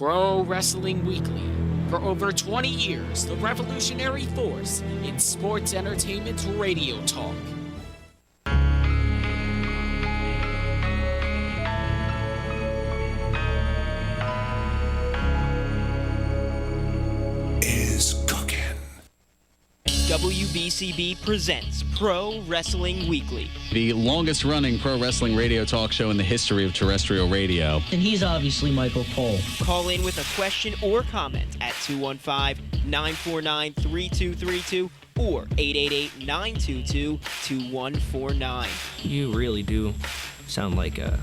Pro Wrestling Weekly. For over 20 years, the revolutionary force in sports entertainment radio talk. Is cooking. WBCB presents Pro Wrestling Weekly, the longest-running pro wrestling radio talk show in the history of terrestrial radio. And he's obviously Michael Cole. Call in with a question or comment at 215-949-3232 or 888-922-2149. You really do sound like a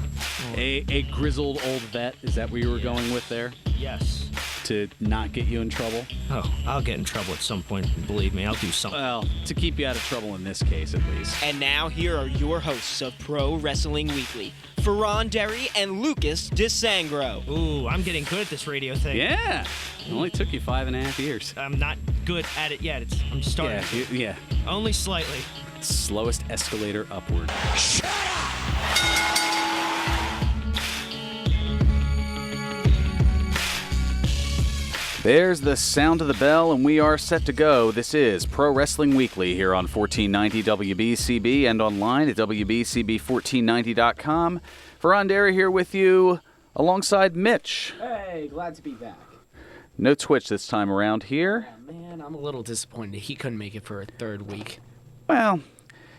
grizzled old vet. Is that where you were going with there? Yes. To not get you in trouble? Oh, I'll get in trouble at some point. Believe me, I'll do something. Well, to keep you out of trouble in this case, at least. And now, here are your hosts of Pro Wrestling Weekly, Fearon Derry and Lucas DeSangro. Ooh, I'm getting good at this radio thing. Yeah. It only took you 5.5 years. I'm not good at it yet. I'm starting. Yeah. Only slightly. Slowest escalator upward. Shut up! There's the sound of the bell, and we are set to go. This is Pro Wrestling Weekly here on 1490 WBCB and online at WBCB1490.com. Fearon Derry here with you alongside Mitch. Hey, glad to be back. No Twitch this time around here. Oh, man, I'm a little disappointed he couldn't make it for a third week. Well,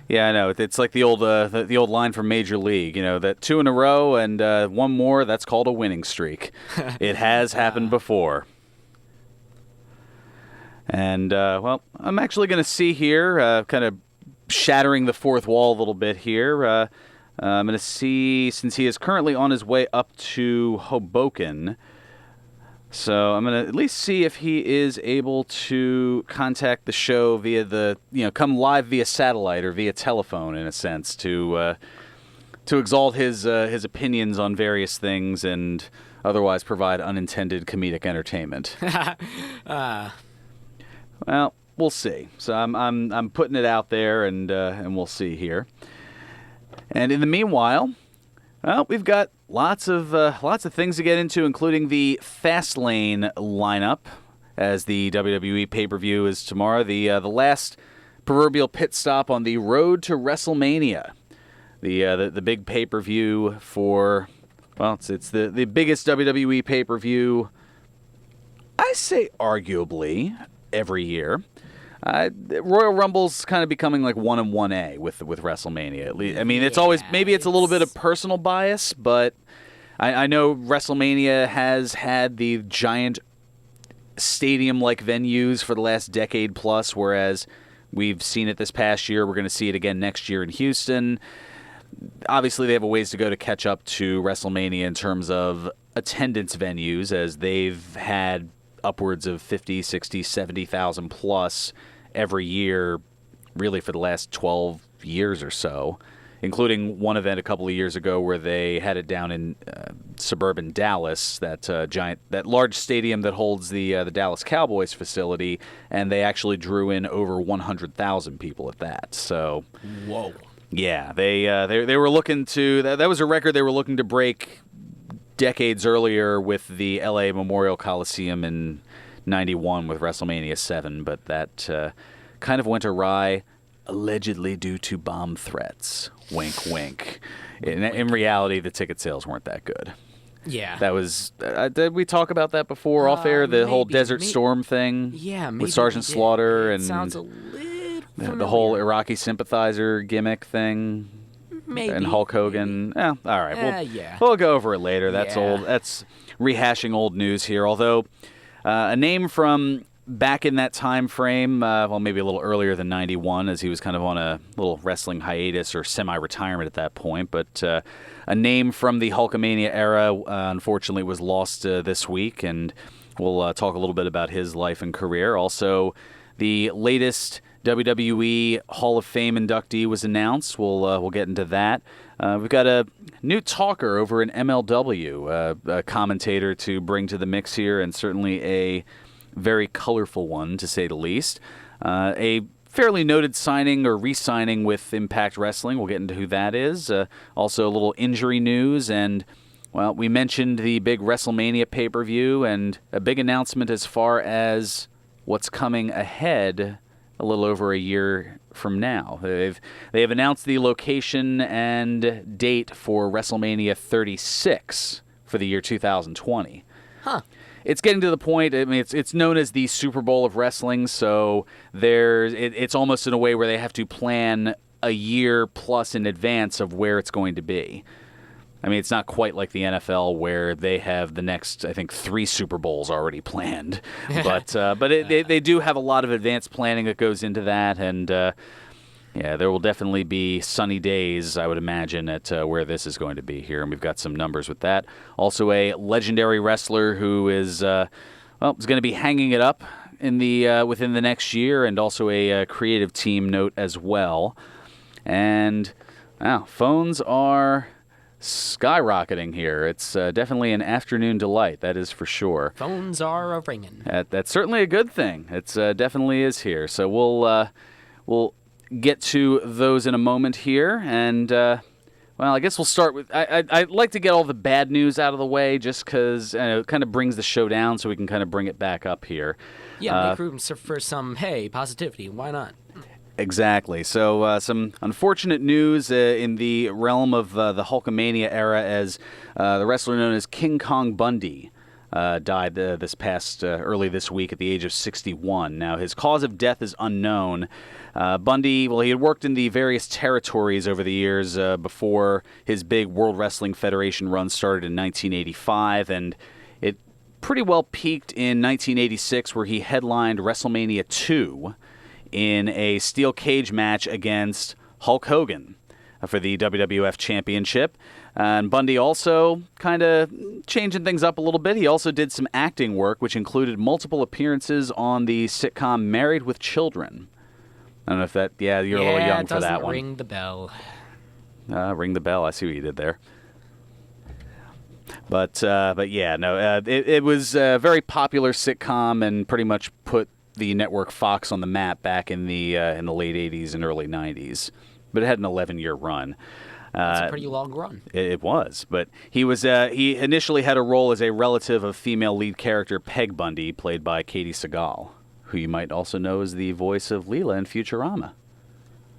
yeah, I know. It's like the old line from Major League, you know, that 2 in a row and one more, that's called a winning streak. It has happened before. And, well, I'm actually going to see here, kind of shattering the fourth wall a little bit here. I'm going to see, since he is currently on his way up to Hoboken, so I'm going to at least see if he is able to contact the show via come live via satellite or via telephone, in a sense, to exalt his opinions on various things and otherwise provide unintended comedic entertainment. Well, we'll see. So I'm putting it out there, and we'll see here. And in the meanwhile, well, we've got lots of things to get into, including the Fastlane lineup, as the WWE pay-per-view is tomorrow. The last proverbial pit stop on the road to WrestleMania. The big pay-per-view for, well, it's the biggest WWE pay-per-view, I say arguably, every year. Royal Rumble's kind of becoming like 1 and 1A with WrestleMania. At least, I mean, it's always, maybe it's a little bit of personal bias, but I know WrestleMania has had the giant stadium-like venues for the last decade plus, whereas we've seen it this past year. We're going to see it again next year in Houston. Obviously, they have a ways to go to catch up to WrestleMania in terms of attendance venues, as they've had upwards of 50, 60, 70,000 plus every year, really for the last 12 years or so, including one event a couple of years ago where they had it down in suburban Dallas, that large stadium that holds the Dallas Cowboys facility, and they actually drew in over 100,000 people at that. So, whoa, yeah, they were looking to that was a record they were looking to break decades earlier with the LA Memorial Coliseum in 91 with WrestleMania 7, but that kind of went awry, allegedly due to bomb threats. Wink, wink. In reality, the ticket sales weren't that good. Yeah. That was, did we talk about that before off air? The whole Desert Storm thing? Yeah, maybe with Sergeant Slaughter and sounds a little familiar. The whole Iraqi sympathizer gimmick thing. Maybe. And Hulk Hogan. All right. Yeah. We'll go over it later. That's old. That's rehashing old news here. Although a name from back in that time frame, well, maybe a little earlier than 91, as he was kind of on a little wrestling hiatus or semi-retirement at that point. But a name from the Hulkamania era, unfortunately, was lost this week. And we'll talk a little bit about his life and career. Also, the latest WWE Hall of Fame inductee was announced. We'll get into that. We've got a new talker over in MLW, a commentator to bring to the mix here, and certainly a very colorful one, to say the least. A fairly noted signing or re-signing with Impact Wrestling. We'll get into who that is. Also, a little injury news and Well, we mentioned the big WrestleMania pay-per-view and a big announcement as far as what's coming ahead a little over a year from now. They have announced the location and date for WrestleMania 36 for the year 2020. Huh. It's getting to the point. I mean, it's known as the Super Bowl of wrestling, so it's almost in a way where they have to plan a year plus in advance of where it's going to be. I mean, it's not quite like the NFL where they have the next, I think, 3 Super Bowls already planned. But they do have a lot of advanced planning that goes into that. And, yeah, there will definitely be sunny days, I would imagine, at where this is going to be here. And we've got some numbers with that. Also, a legendary wrestler who is going to be hanging it up in the within the next year, and also a creative team note as well. And, wow, phones are skyrocketing here. It's definitely an afternoon delight, that is for sure. Phones are a-ringing. That's certainly a good thing. It's definitely is here. So we'll get to those in a moment here, and well, I guess we'll start with. I'd like to get all the bad news out of the way, just because it kind of brings the show down, so we can kind of bring it back up here. Yeah, make room for some positivity. Why not? Exactly. So some unfortunate news in the realm of the Hulkamania era, as the wrestler known as King Kong Bundy died this past early this week at the age of 61. Now, his cause of death is unknown. Bundy, well, he had worked in the various territories over the years before his big World Wrestling Federation run started in 1985, and it pretty well peaked in 1986, where he headlined WrestleMania 2 in a steel cage match against Hulk Hogan for the WWF Championship. And Bundy also kind of changing things up a little bit. He also did some acting work, which included multiple appearances on the sitcom Married with Children. I don't know if that, you're a little young for that one. Ring the bell. Ring the bell. I see what you did there. But yeah, no, it was a very popular sitcom and pretty much put the network Fox on the map back in the late 80s and early 90s. But it had an 11-year run. That's a pretty long run. It was, but he initially had a role as a relative of female lead character Peg Bundy, played by Katie Sagal, who you might also know as the voice of Leela in Futurama.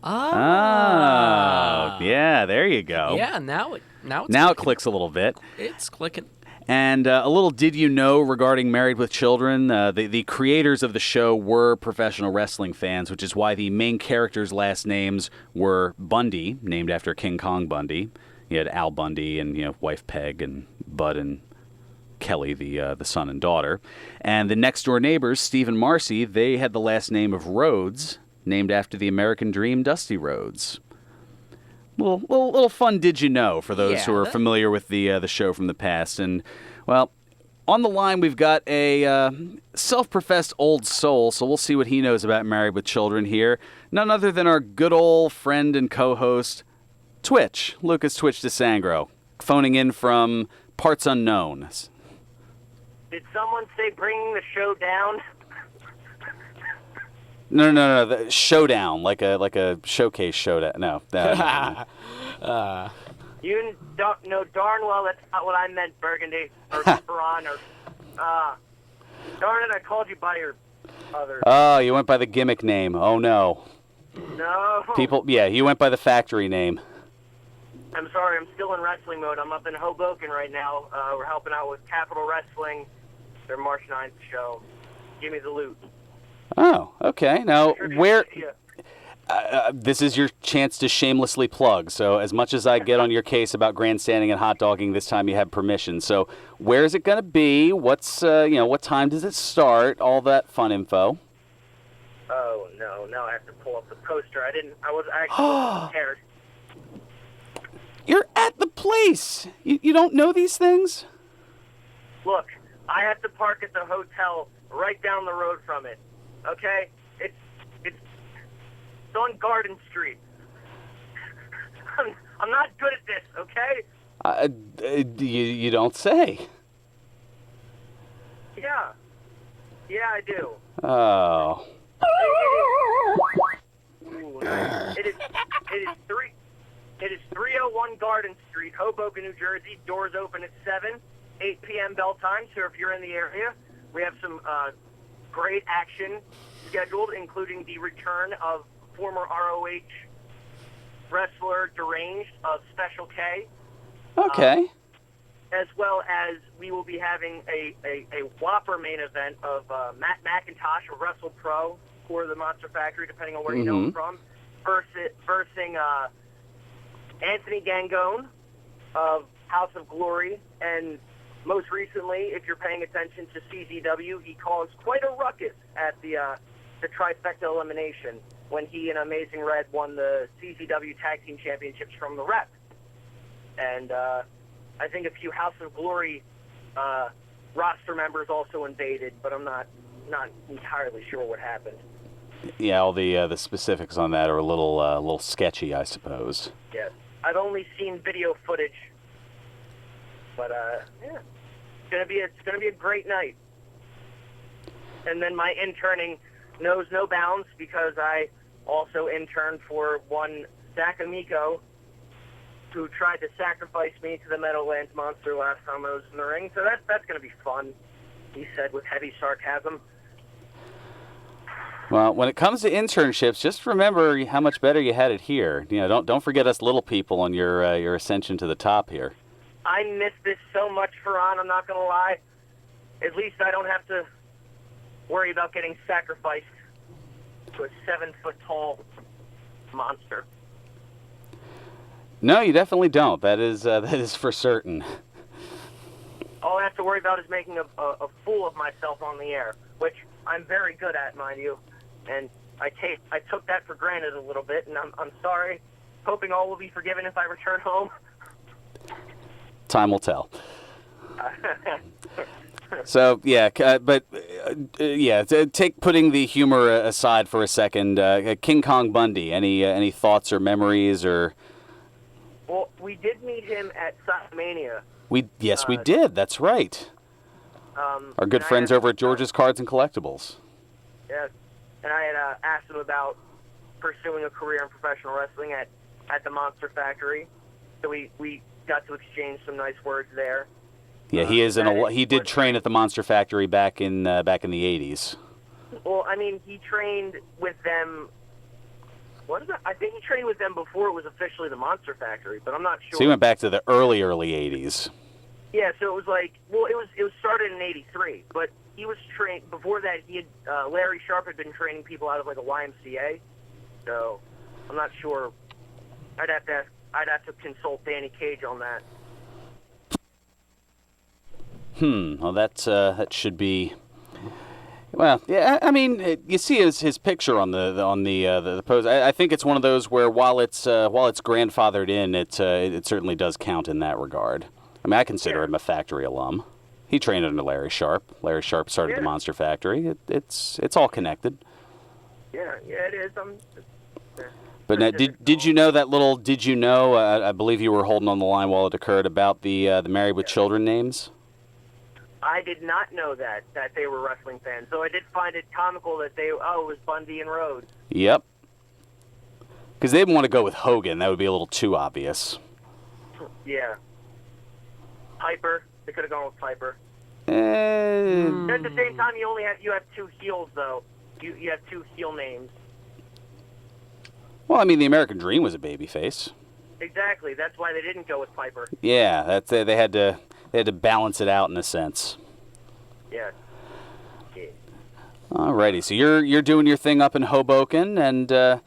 Ah. Oh, yeah, there you go. Yeah, now it clicks a little bit. It's clicking. And a little did you know regarding Married with Children, the creators of the show were professional wrestling fans, which is why the main characters' last names were Bundy, named after King Kong Bundy. You had Al Bundy and wife Peg, and Bud and Kelly, the son and daughter. And the next-door neighbors, Steve and Marcy, they had the last name of Rhodes, named after the American Dream, Dusty Rhodes. Little fun did you know for those who are familiar with the show from the past. And, well, on the line we've got a self-professed old soul, so we'll see what he knows about Married with Children here. None other than our good old friend and co-host, Lucas Twitch DeSangro, phoning in from parts unknown. Did someone say bringing the show down? No. The showdown, like a showcase showdown. No. You know darn well that's not what I meant, Burgundy or Fearon or. Darn it! I called you by your other. Oh, you went by the gimmick name. Oh no. No. You went by the factory name. I'm sorry. I'm still in wrestling mode. I'm up in Hoboken right now. We're helping out with Capital Wrestling. Their March 9th show. Give me the loot. Oh, okay. Now, where... this is your chance to shamelessly plug. So as much as I get on your case about grandstanding and hot dogging, this time you have permission. So where is it going to be? What's, what time does it start? All that fun info. Oh, no. Now I have to pull up the poster. I was actually prepared. You're at the place. You don't know these things? Look, I have to park at the hotel right down the road from it. Okay? It's on Garden Street. I'm not good at this, okay? You don't say. Yeah. Yeah, I do. Oh. Ooh, nice. It is It is 301 Garden Street, Hoboken, New Jersey. Doors open at 7, 8 p.m. bell time. So if you're in the area, we have some great action scheduled, including the return of former ROH wrestler Deranged of Special K. Okay. As well as we will be having a whopper main event of Matt McIntosh of Wrestle Pro for the Monster Factory, depending on where you know him from, versing Anthony Gangone of House of Glory. And most recently, if you're paying attention to CZW, he caused quite a ruckus at the trifecta elimination when he and Amazing Red won the CZW Tag Team Championships from the Rep. And I think a few House of Glory roster members also invaded, but I'm not entirely sure what happened. Yeah, all the specifics on that are a little sketchy, I suppose. Yes, I've only seen video footage, but yeah, it's gonna be a great night. And then my interning knows no bounds because I also interned for one Sakamiko, who tried to sacrifice me to the Meadowlands Monster last time I was in the ring. So that's going to be fun, he said with heavy sarcasm. Well, when it comes to internships, just remember how much better you had it here. You know, don't forget us little people on your ascension to the top here. I miss this so much, Fearon, I'm not going to lie. At least I don't have to worry about getting sacrificed to a 7-foot-tall monster. No, you definitely don't. That is for certain. All I have to worry about is making a fool of myself on the air, which I'm very good at, mind you. And I took that for granted a little bit, and I'm sorry. Hoping all will be forgiven if I return home. Time will tell. So yeah, but yeah, take putting the humor aside for a second. King Kong Bundy. Any thoughts or memories or? Well, we did meet him at Mania. We did. That's right. Our good friends over at George's Cards and Collectibles. Yes, and I had asked him about pursuing a career in professional wrestling at the Monster Factory. So we got to exchange some nice words there. Yeah, he did train at the Monster Factory back in the 80s. Well, I mean, he trained with them. What is it? I think he trained with them before it was officially the Monster Factory, but I'm not sure. So he went back to the early 80s. Yeah, so it was like, well, it was started in '83, but he was trained before that. He had Larry Sharp had been training people out of like a YMCA, so I'm not sure. I'd have to consult Danny Cage on that. Well, that should be. Well, yeah. I mean, you see his picture on the post. I think it's one of those where while it's grandfathered in, it certainly does count in that regard. I mean, I consider him a factory alum. He trained under Larry Sharp. Larry Sharp started the Monster Factory. It's all connected. Yeah, it is. But now, did you know that little? Did you know? I believe you were holding on the line while it occurred about the Married with Children names. I did not know that they were wrestling fans, so I did find it comical that it was Bundy and Rhodes. Yep. Because they didn't want to go with Hogan. That would be a little too obvious. Yeah. Piper. They could have gone with Piper. At the same time, you have two heels though. You have two heel names. Well, I mean, the American Dream was a babyface. Exactly. That's why they didn't go with Piper. Yeah, they had to balance it out in a sense. Yeah. Alrighty, so you're doing your thing up in Hoboken, and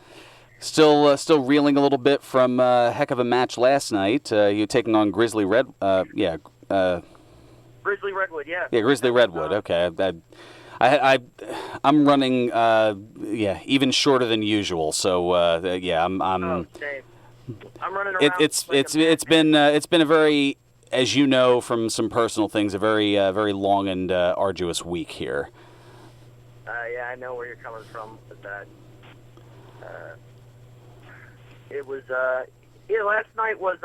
still reeling a little bit from a heck of a match last night. You're taking on Grizzly Redwood. Grizzly Redwood, yeah. Yeah, Grizzly Redwood. Okay, I'm running even shorter than usual. So I'm. Oh, same. I'm running around. It's been a very, as you know from some personal things, a very very long and arduous week here. Yeah, I know where you're coming from with that. It was last night was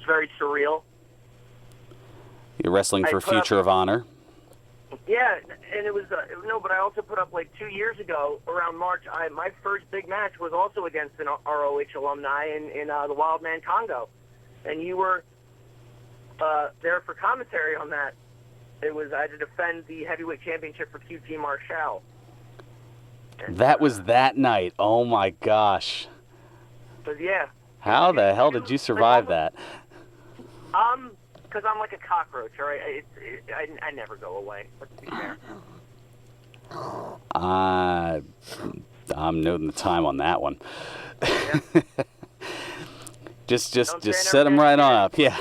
very surreal. You're wrestling for Future of Honor. Yeah, and it was no, but I also put up like 2 years ago around March. My first big match was also against an ROH alumni in the Wildman Congo, and you were there for commentary on that. I had to defend the heavyweight championship for QT Marshall. And, that was that night. Oh my gosh. But yeah. How the hell did you survive that? Because I'm like a cockroach, all right? I never go away. Let's be fair. I'm noting the time on that one. Yeah. just set them right on up. Yeah.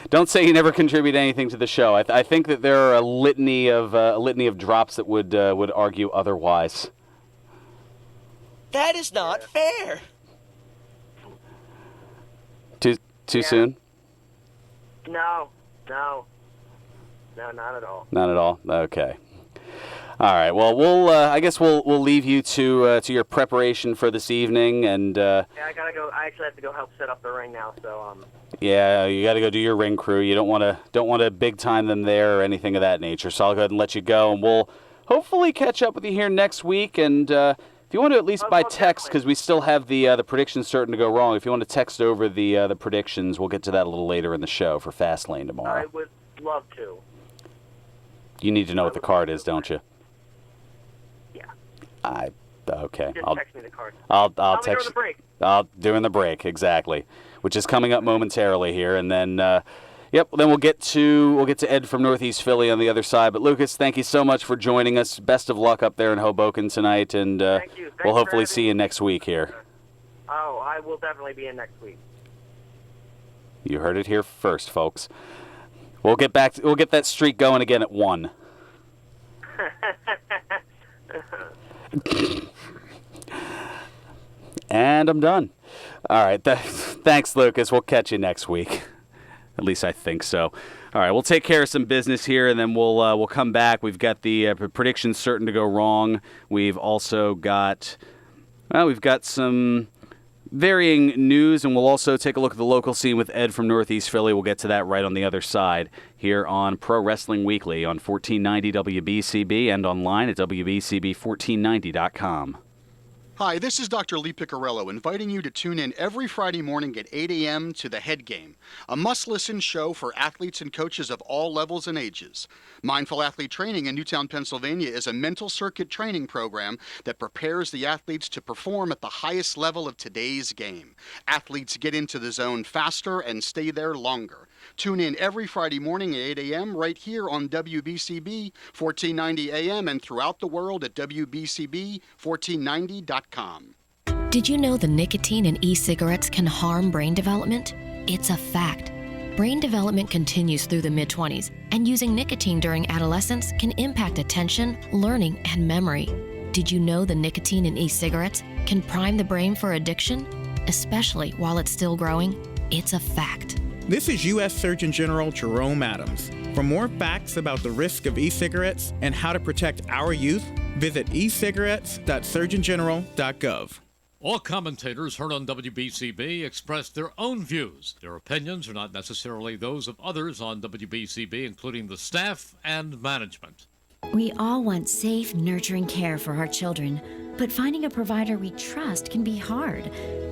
Don't say you never contribute anything to the show. I think that there are a litany of drops that would argue otherwise. That is not fair. Too soon? No, not at all. Not at all. Okay. All right. Well, I guess we'll leave you to your preparation for this evening, and yeah, I gotta go. I actually have to go help set up the ring now. So yeah, you got to go do your ring crew. You don't want to big time them there or anything of that nature. So I'll go ahead and let you go, and we'll hopefully catch up with you here next week. And if you want to at least by text, because we still have the predictions starting to go wrong. If you want to text over the predictions, we'll get to that a little later in the show for Fastlane tomorrow. I would love to. You need to know what the card is, don't you? Yeah. Okay. Just text me the card. I'll Tell me text during the break. during the break, exactly, which is coming up momentarily here, and then then we'll get to Ed from Northeast Philly on the other side. But Lucas, thank you so much for joining us. Best of luck up there in Hoboken tonight, and Thank you. we'll hopefully see you next week here. Oh, I will definitely be in next week. You heard it here first, folks. We'll get that streak going again at 1. And I'm done. All right. Thanks, Lucas. We'll catch you next week. At least I think so. All right. We'll take care of some business here, and then we'll come back. We've got the predictions certain to go wrong. We've also got some varying news, and we'll also take a look at the local scene with Ed from Northeast Philly. We'll get to that right on the other side here on Pro Wrestling Weekly on 1490 WBCB and online at WBCB1490.com. Hi, this is Dr. Lee Piccarello, inviting you to tune in every Friday morning at 8 a.m. to The Head Game, a must-listen show for athletes and coaches of all levels and ages. Mindful Athlete Training in Newtown, Pennsylvania is a mental circuit training program that prepares the athletes to perform at the highest level of today's game. Athletes get into the zone faster and stay there longer. Tune in every Friday morning at 8 a.m. right here on WBCB 1490 AM and throughout the world at WBCB1490.com. Did you know the nicotine in e-cigarettes can harm brain development? It's a fact. Brain development continues through the mid-20s, and using nicotine during adolescence can impact attention, learning, and memory. Did you know the nicotine in e-cigarettes can prime the brain for addiction, especially while it's still growing? It's a fact. This is U.S. Surgeon General Jerome Adams. For more facts about the risk of e-cigarettes and how to protect our youth, visit ecigarettes.surgeongeneral.gov. All commentators heard on WBCB express their own views. Their opinions are not necessarily those of others on WBCB, including the staff and management. We all want safe, nurturing care for our children, but finding a provider we trust can be hard.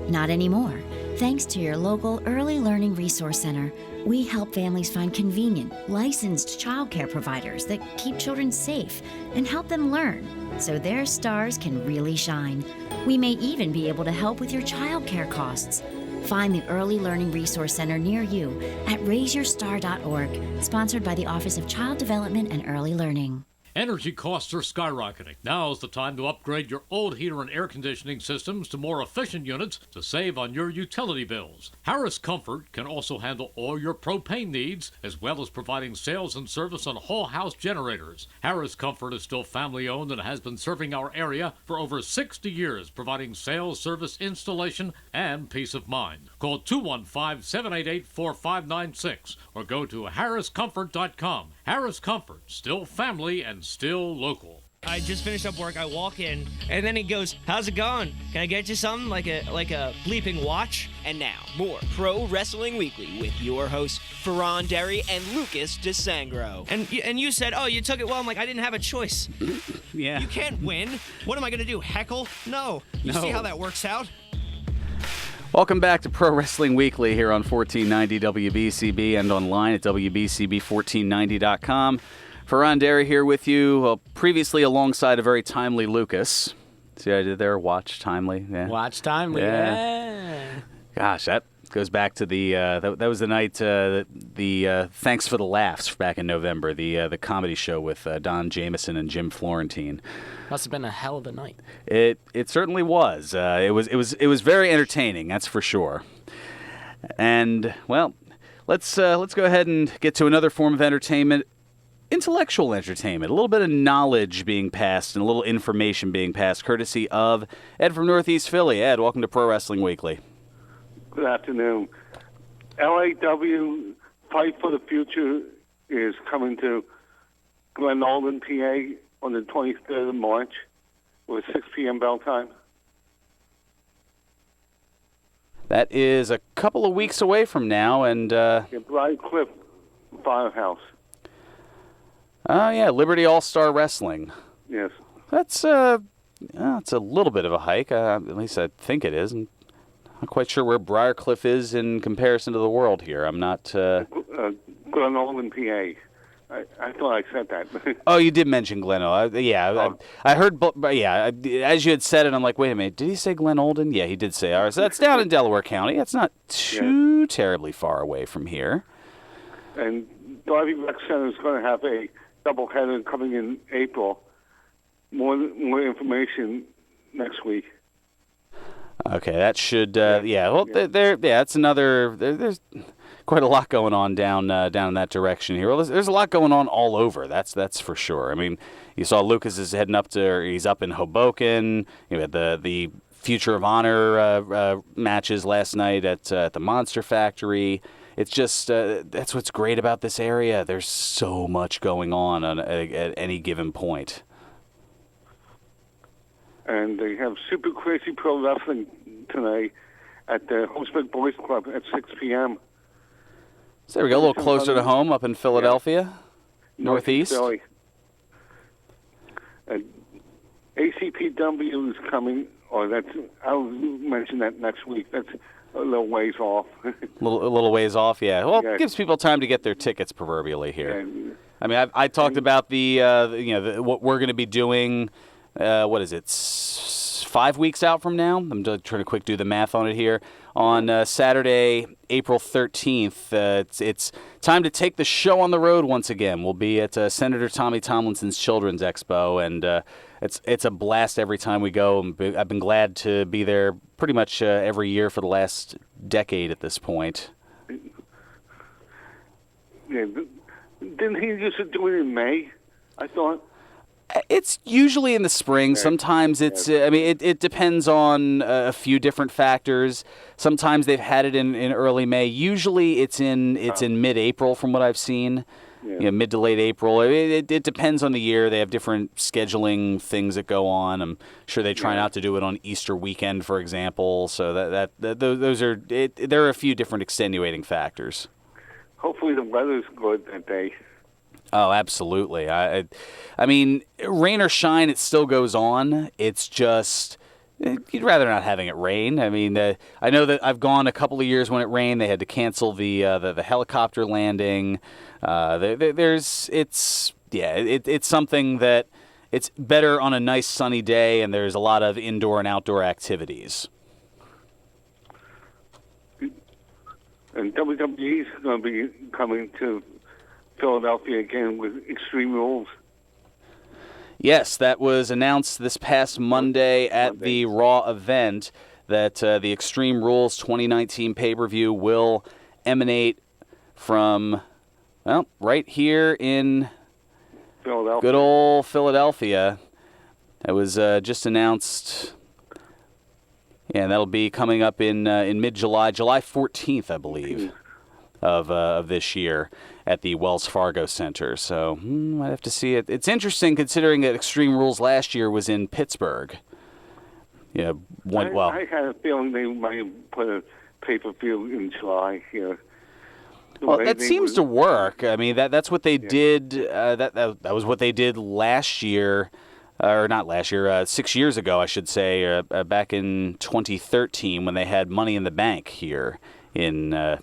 Not anymore. Thanks to your local Early Learning Resource Center, we help families find convenient, licensed childcare providers that keep children safe and help them learn so their stars can really shine. We may even be able to help with your childcare costs. Find the Early Learning Resource Center near you at raiseyourstar.org, sponsored by the Office of Child Development and Early Learning. Energy costs are skyrocketing. Now is the time to upgrade your old heater and air conditioning systems to more efficient units to save on your utility bills. Harris Comfort can also handle all your propane needs, as well as providing sales and service on whole house generators. Harris Comfort is still family owned and has been serving our area for over 60 years, providing sales, service, installation, and peace of mind. Call 215-788-4596 or go to harriscomfort.com. Harris Comfort, still family and still local. I just finished up work. I walk in, and then he goes, "How's it going? Can I get you something like a bleeping watch?" And now, more Pro Wrestling Weekly with your hosts, Fearon Derry and Lucas DeSangro. And you said, "Oh, you took it well." I'm like, I didn't have a choice. Yeah. You can't win. What am I gonna do? Heckle? No. You see how that works out? Welcome back to Pro Wrestling Weekly here on 1490 WBCB and online at WBCB1490.com. Fearon Derry here with you, previously alongside a very timely Lucas. See what I did there? Watch timely. Yeah. Watch timely. Yeah. Gosh, that goes back to the that was the night the Thanks for the Laughs back in November, the comedy show with Don Jameson and Jim Florentine. Must have been a hell of a night. It certainly was. It was very entertaining, that's for sure. And well, let's go ahead and get to another form of entertainment. Intellectual entertainment, a little bit of knowledge being passed and a little information being passed, courtesy of Ed from Northeast Philly. Ed, welcome to Pro Wrestling Weekly. Good afternoon. LAW Fight for the Future is coming to Glen Olden, PA on the 23rd of March with 6 p.m. bell time. That is a couple of weeks away from now, and Bright Cliff Firehouse. Oh, yeah, Liberty All-Star Wrestling. Yes. That's it's a little bit of a hike. At least I think it is. I'm not quite sure where Briarcliff is in comparison to the world here. I'm not... Glen Olden, PA. I thought I said that. Oh, you did mention Glen Olden. I heard... as you had said it, I'm like, wait a minute. Did he say Glen Olden? Yeah, he did say. All right, so that's down in Delaware County. That's not too terribly far away from here. And Darby Rec Center is going to have a doubleheader coming in April. More information next week. Okay, that should that's another. There's quite a lot going on down in that direction here. Well, there's a lot going on all over. That's for sure. I mean, you saw Lucas is heading up to. He's up in Hoboken. You had the Future of Honor matches last night at the Monster Factory. It's just that's what's great about this area. There's so much going on at any given point. And they have Super Crazy Pro Wrestling tonight at the Holzberg Boys Club at 6 p.m. So there we go, a little closer to home up in Philadelphia, Northeast. Philly. ACPW is coming, I'll mention that next week. That's a little ways off. a little ways off, yeah. Well, it gives people time to get their tickets, proverbially here. Yeah. I mean, I talked about what we're going to be doing. What is it? 5 weeks out from now. I'm just trying to quick do the math on it here. On Saturday, April 13th, it's time to take the show on the road once again. We'll be at Senator Tommy Tomlinson's Children's Expo, and it's a blast every time we go. I've been glad to be there pretty much every year for the last decade at this point. Yeah, didn't he used to do it in May, I thought? It's usually in the spring. Sometimes it's, it depends on a few different factors. Sometimes they've had it in early May. Usually it's in mid-April from what I've seen, mid to late April. It depends on the year. They have different scheduling things that go on. I'm sure they try not to do it on Easter weekend, for example. So there are a few different extenuating factors. Hopefully the weather's good that day. Oh, absolutely. I mean, rain or shine, it still goes on. It's just you'd rather not having it rain. I mean, I know that I've gone a couple of years when it rained. They had to cancel the helicopter landing. It's something that it's better on a nice sunny day, and there's a lot of indoor and outdoor activities. And WWE is going to be coming to Philadelphia again with Extreme Rules. Yes, that was announced this past Monday at the Raw event that the Extreme Rules 2019 pay-per-view will emanate from, right here in Philadelphia. Good old Philadelphia. It was just announced. Yeah, that'll be coming up in mid-July, July 14th, I believe, of this year. at the Wells Fargo Center. So I'd have to see it. It's interesting considering that Extreme Rules last year was in Pittsburgh. I had a feeling they might put a pay-per-view in July here. Well, that seems to work. I mean, that's what they did. That was what they did last year, or not last year, 6 years ago, I should say, back in 2013 when they had Money in the Bank here in the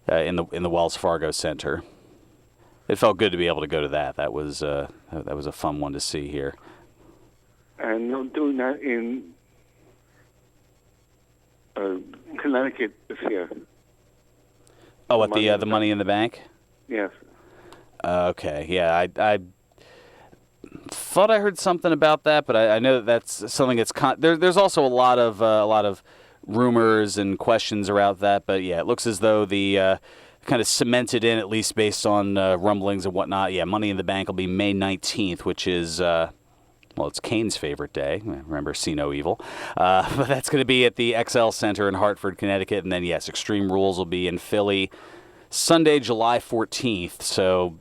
Wells Fargo Center. It felt good to be able to go to that. That was a fun one to see here. And they're doing that in Connecticut this year. Oh, at the Money in the Bank? Yes. Okay, yeah, I thought I heard something about that, but I know that's something that's there's also a lot of rumors and questions around that. But yeah, it looks as though the kind of cemented in, at least based on rumblings and whatnot. Yeah, Money in the Bank will be May 19th, which is it's Kane's favorite day. Remember, see no evil. But that's going to be at the XL Center in Hartford, Connecticut. And then, yes, Extreme Rules will be in Philly Sunday, July 14th. So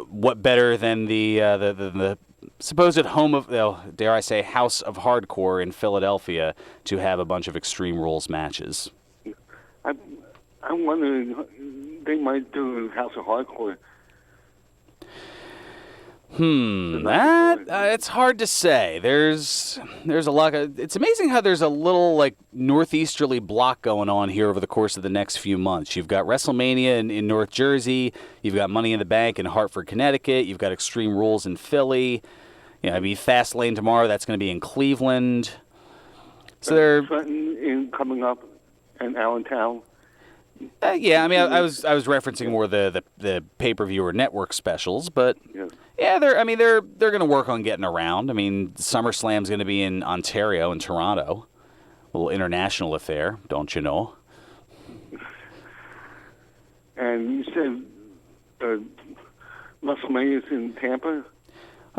what better than the supposed home of, dare I say, House of Hardcore in Philadelphia to have a bunch of Extreme Rules matches? I'm wondering, they might do House of Hardcore. It's hard to say. There's a lot of, it's amazing how there's a little northeasterly block going on here over the course of the next few months. You've got WrestleMania in North Jersey, you've got Money in the Bank in Hartford, Connecticut, you've got Extreme Rules in Philly. Fastlane tomorrow, that's going to be in Cleveland. So they're Trenton coming up in Allentown. I was referencing more the pay-per-view or network specials, but they're going to work on getting around. I mean, SummerSlam's going to be in Ontario and Toronto, a little international affair, don't you know? And you said WrestleMania's in Tampa.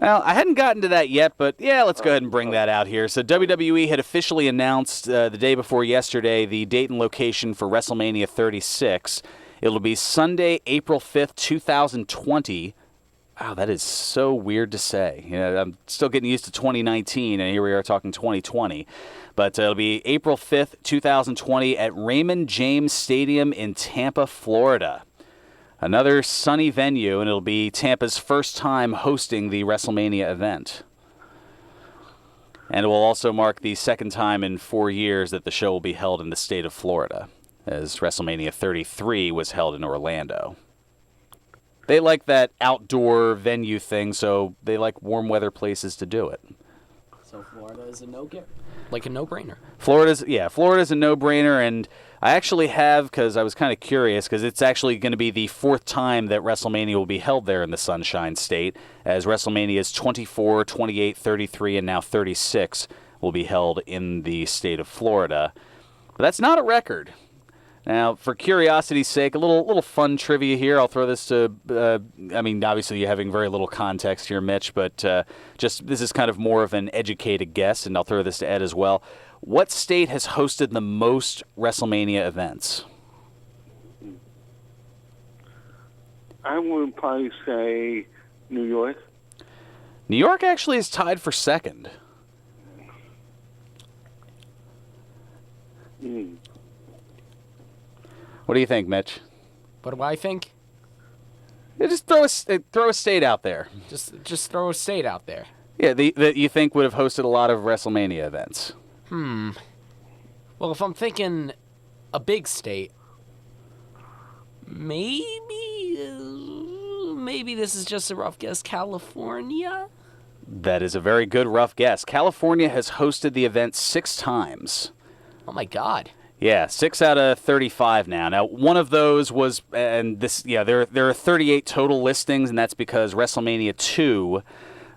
Well, I hadn't gotten to that yet, but let's go ahead and bring that out here. So WWE had officially announced the day before yesterday the date and location for WrestleMania 36. It'll be Sunday, April 5th, 2020. Wow, that is so weird to say. I'm still getting used to 2019, and here we are talking 2020. But it'll be April 5th, 2020 at Raymond James Stadium in Tampa, Florida. Another sunny venue, and it'll be Tampa's first time hosting the WrestleMania event. And it will also mark the second time in 4 years that the show will be held in the state of Florida, as WrestleMania 33 was held in Orlando. They like that outdoor venue thing, so they like warm weather places to do it. So Florida is a no-brainer. Florida's a no-brainer, and I actually have, because I was kind of curious, because it's actually going to be the fourth time that WrestleMania will be held there in the Sunshine State, as WrestleMania's 24, 28, 33, and now 36 will be held in the state of Florida. But that's not a record. Now, for curiosity's sake, a little fun trivia here. I'll throw this to, obviously you're having very little context here, Mitch, but this is kind of more of an educated guess, and I'll throw this to Ed as well. What state has hosted the most WrestleMania events? I would probably say New York. New York actually is tied for second. What do you think, Mitch? What do I think? Yeah, just throw a state out there. Just throw a state out there. Yeah, that you think would have hosted a lot of WrestleMania events. Well, if I'm thinking a big state, maybe this is just a rough guess. California? That is a very good rough guess. California has hosted the event 6 times. Oh my God. Yeah, 6 out of 35 now. Now, one of those was, and this, there are 38 total listings, and that's because WrestleMania 2,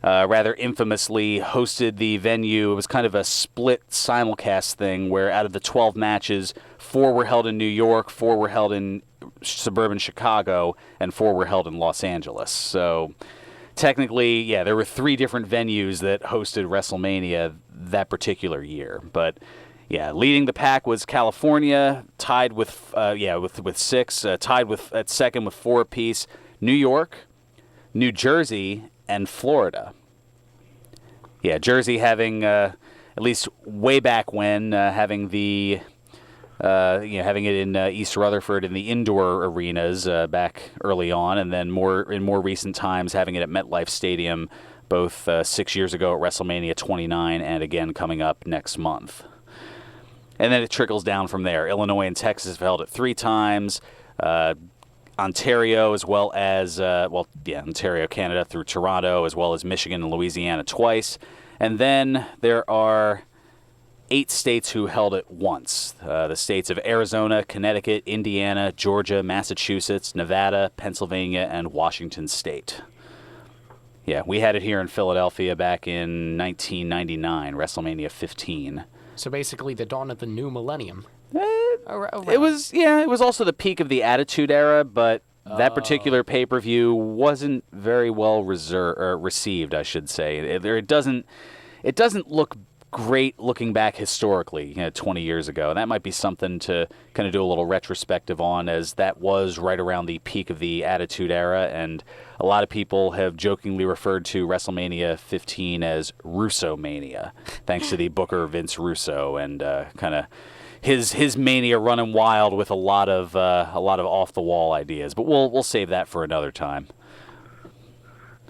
rather infamously, hosted the venue. It was kind of a split simulcast thing where out of the 12 matches, 4 were held in New York, 4 were held in suburban Chicago, and 4 were held in Los Angeles. So technically, there were 3 different venues that hosted WrestleMania that particular year. But yeah, leading the pack was California, tied with 6, tied with at second with 4 apiece. New York, New Jersey, and Florida. Yeah, Jersey having, at least way back when, having the... having it in East Rutherford in the indoor arenas back early on, and then in more recent times having it at MetLife Stadium, both 6 years ago at WrestleMania 29 and again coming up next month. And then it trickles down from there. Illinois and Texas have held it 3 times. Ontario, as well as Ontario, Canada, through Toronto, as well as Michigan and Louisiana twice. And then there are 8 states who held it once. The states of Arizona, Connecticut, Indiana, Georgia, Massachusetts, Nevada, Pennsylvania, and Washington State. Yeah, we had it here in Philadelphia back in 1999, WrestleMania 15. So basically the dawn of the new millennium. It was also the peak of the Attitude Era, but that particular pay-per-view wasn't very well received, I should say. It doesn't look great looking back historically, 20 years ago. And that might be something to kind of do a little retrospective on, as that was right around the peak of the Attitude Era, and a lot of people have jokingly referred to WrestleMania 15 as Russo-mania, thanks to the Booker Vince Russo and kind of his mania running wild with a lot of off the wall ideas. But we'll save that for another time.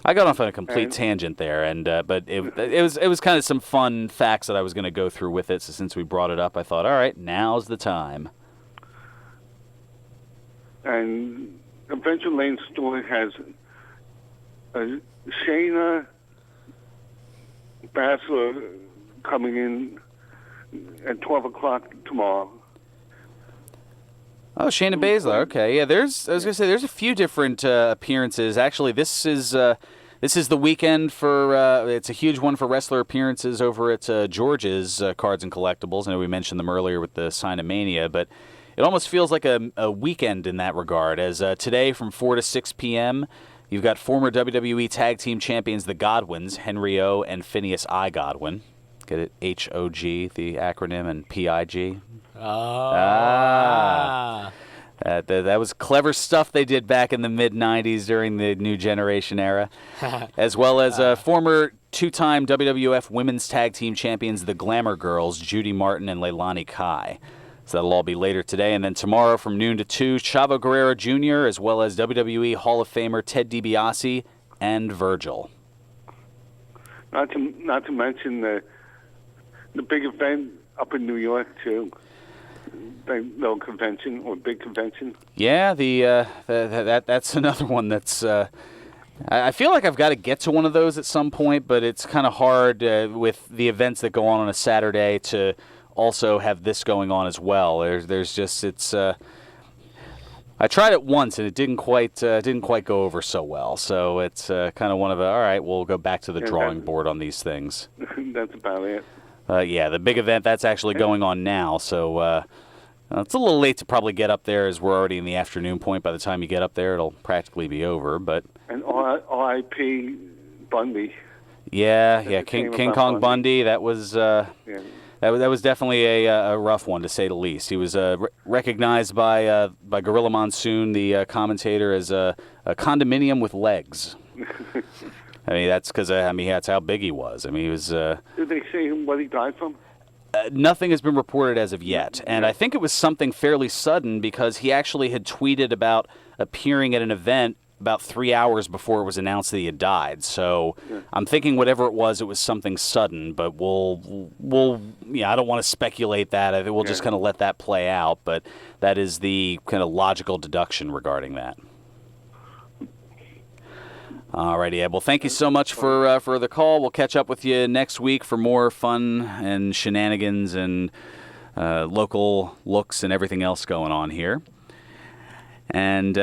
I got off on a complete tangent there, but it was kind of some fun facts that I was going to go through with it. So since we brought it up, I thought, all right, now's the time. And Adventure Lane store has Shayna Baszler coming in at 12 o'clock tomorrow. Oh, Shayna Baszler. Okay, yeah. I was gonna say there's a few different appearances. Actually, this is the weekend for. It's a huge one for wrestler appearances over at George's Cards and Collectibles. I know we mentioned them earlier with the Sign of Mania, but it almost feels like a weekend in that regard. As today from 4 to 6 p.m., you've got former WWE Tag Team Champions the Godwins, Henry O. and Phineas I. Godwin. Get it? HOG, the acronym, and PIG. That was clever stuff they did back in the mid-'90s during the New Generation era. As well as former 2-time WWF Women's Tag Team Champions, the Glamour Girls, Judy Martin and Leilani Kai. So that'll all be later today. And then tomorrow from noon to 2, Chavo Guerrero Jr., as well as WWE Hall of Famer Ted DiBiase and Virgil. Not to mention the big event up in New York, too. The little convention or big convention. Yeah, that's another one that's... I feel like I've got to get to one of those at some point, but it's kind of hard with the events that go on a Saturday to also have this going on as well. There's just... it's... I tried it once and it didn't quite go over so well. So it's kind of one of all right, we'll go back to the drawing board on these things. That's about it. Yeah, the big event, that's actually going on now, so it's a little late to probably get up there, as we're already in the afternoon point. By the time you get up there, it'll practically be over, but... And R.I.P. Bundy. Yeah, King Kong Bundy, that was... That was definitely a rough one, to say the least. He was recognized by Gorilla Monsoon, the commentator, as a condominium with legs. I mean, that's because that's how big he was. I mean, he was. Did they say what he died from? Nothing has been reported as of yet, and I think it was something fairly sudden, because he actually had tweeted about appearing at an event about 3 hours before it was announced that he had died. So I'm thinking whatever it was something sudden. But we'll I don't want to speculate that. I think we'll just kind of let that play out. But that is the kind of logical deduction regarding that. Alrighty, Ed. Well, thank you so much for the call. We'll catch up with you next week for more fun and shenanigans and local looks and everything else going on here. And,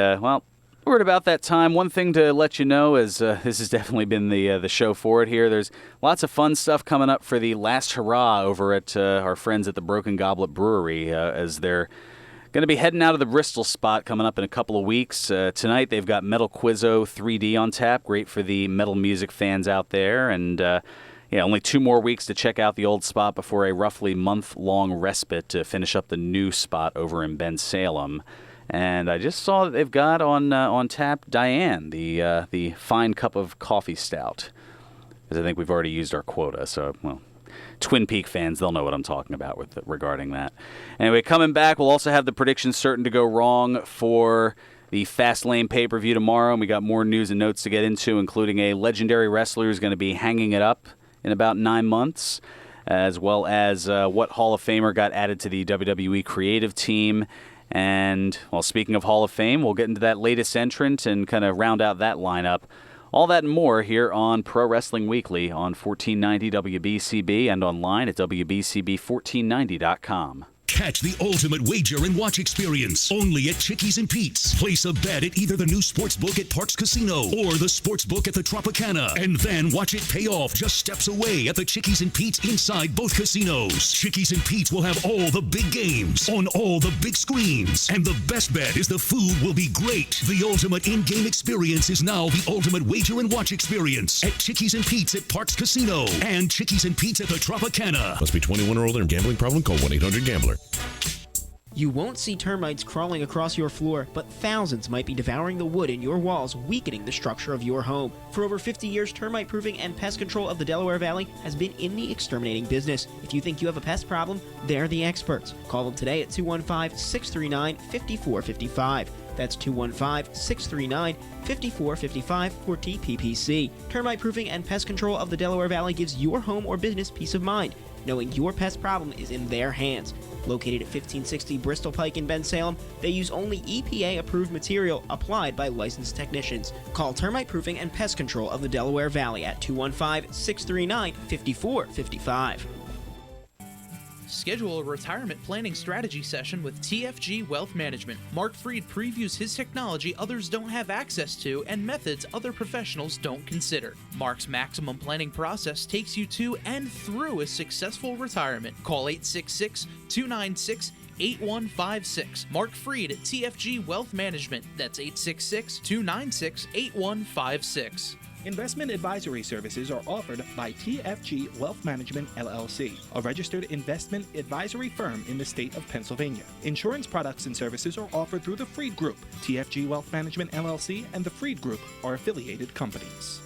we're at about that time. One thing to let you know is this has definitely been the show for it here. There's lots of fun stuff coming up for the last hurrah over at our friends at the Broken Goblet Brewery, as they're going to be heading out of the Bristol spot coming up in a couple of weeks. Tonight they've got Metal Quizzo 3D on tap, great for the metal music fans out there. And only 2 more weeks to check out the old spot before a roughly month-long respite to finish up the new spot over in Bensalem. And I just saw that they've got on tap Diane, the fine cup of coffee stout. Because I think we've already used our quota, so, well, Twin Peak fans, they'll know what I'm talking about regarding that. Anyway, coming back, we'll also have the predictions certain to go wrong for the Fastlane pay-per-view tomorrow, and we got more news and notes to get into, including a legendary wrestler who's going to be hanging it up in about 9 months, as well as what Hall of Famer got added to the WWE creative team. And, well, speaking of Hall of Fame, we'll get into that latest entrant and kind of round out that lineup. All that and more here on Pro Wrestling Weekly on 1490 WBCB and online at WBCB1490.com. Catch the ultimate wager and watch experience only at Chickies and Pete's. Place a bet at either the new sportsbook at Parks Casino or the sportsbook at the Tropicana, and then watch it pay off just steps away at the Chickies and Pete's inside both casinos. Chickies and Pete's will have all the big games on all the big screens, and the best bet is the food will be great. The ultimate in-game experience is now the ultimate wager and watch experience at Chickies and Pete's at Parks Casino and Chickies and Pete's at the Tropicana. Must be 21 or older and gambling problem? Call 1-800-GAMBLER. You won't see termites crawling across your floor, but thousands might be devouring the wood in your walls, weakening the structure of your home. For over 50 years, Termite Proofing and Pest Control of the Delaware Valley has been in the exterminating business. If you think you have a pest problem, they're the experts. Call them today at 215-639-5455. That's 215-639-5455 for TPPC. Termite Proofing and Pest Control of the Delaware Valley gives your home or business peace of mind, knowing your pest problem is in their hands. Located at 1560 Bristol Pike in Bensalem, they use only EPA-approved material applied by licensed technicians. Call Termite Proofing and Pest Control of the Delaware Valley at 215-639-5455. Schedule a retirement planning strategy session with TFG Wealth Management. Mark Freed previews his technology others don't have access to and methods other professionals don't consider. Mark's maximum planning process takes you to and through a successful retirement. Call 866-296-8156. Mark Freed at TFG Wealth Management. That's 866-296-8156. Investment advisory services are offered by TFG Wealth Management, LLC, a registered investment advisory firm in the state of Pennsylvania. Insurance products and services are offered through the Freed Group. TFG Wealth Management, LLC, and the Freed Group are affiliated companies.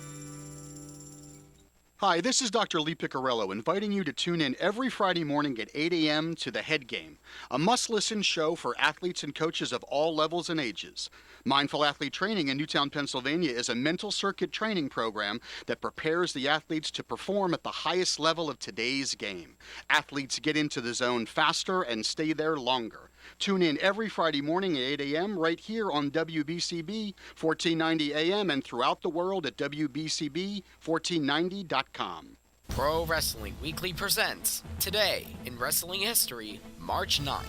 Hi, this is Dr. Lee Piccarello inviting you to tune in every Friday morning at 8 a.m. to The Head Game, a must-listen show for athletes and coaches of all levels and ages. Mindful Athlete Training in Newtown, Pennsylvania is a mental circuit training program that prepares the athletes to perform at the highest level of today's game. Athletes get into the zone faster and stay there longer. Tune in every Friday morning at 8 a.m. right here on WBCB 1490 AM and throughout the world at WBCB1490.com. Pro Wrestling Weekly presents Today in Wrestling History, March 9th.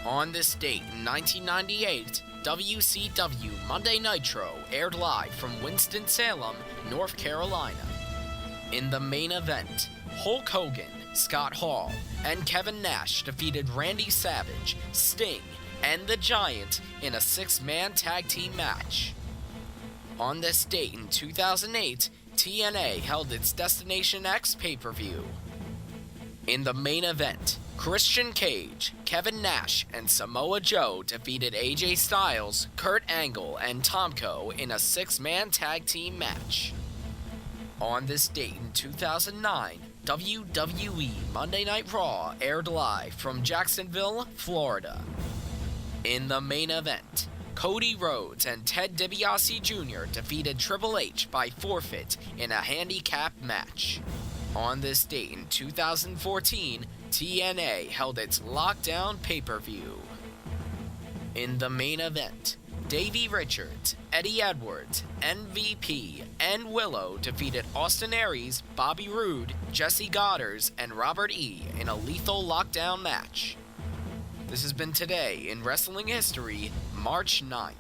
On this date in 1998, WCW Monday Nitro aired live from Winston-Salem, North Carolina. In the main event, Hulk Hogan, Scott Hall, and Kevin Nash defeated Randy Savage, Sting, and The Giant in a 6-man tag team match. On this date in 2008, TNA held its Destination X pay-per-view. In the main event, Christian Cage, Kevin Nash, and Samoa Joe defeated AJ Styles, Kurt Angle, and Tomko in a 6-man tag team match. On this date in 2009, WWE Monday Night Raw aired live from Jacksonville, Florida. In the main event, Cody Rhodes and Ted DiBiase Jr. defeated Triple H by forfeit in a handicap match. On this date in 2014, TNA held its Lockdown pay-per-view. In the main event, Davey Richards, Eddie Edwards, MVP, and Willow defeated Austin Aries, Bobby Roode, Jesse Goddard, and Robert E. in a lethal Lockdown match. This has been Today in Wrestling History, March 9th.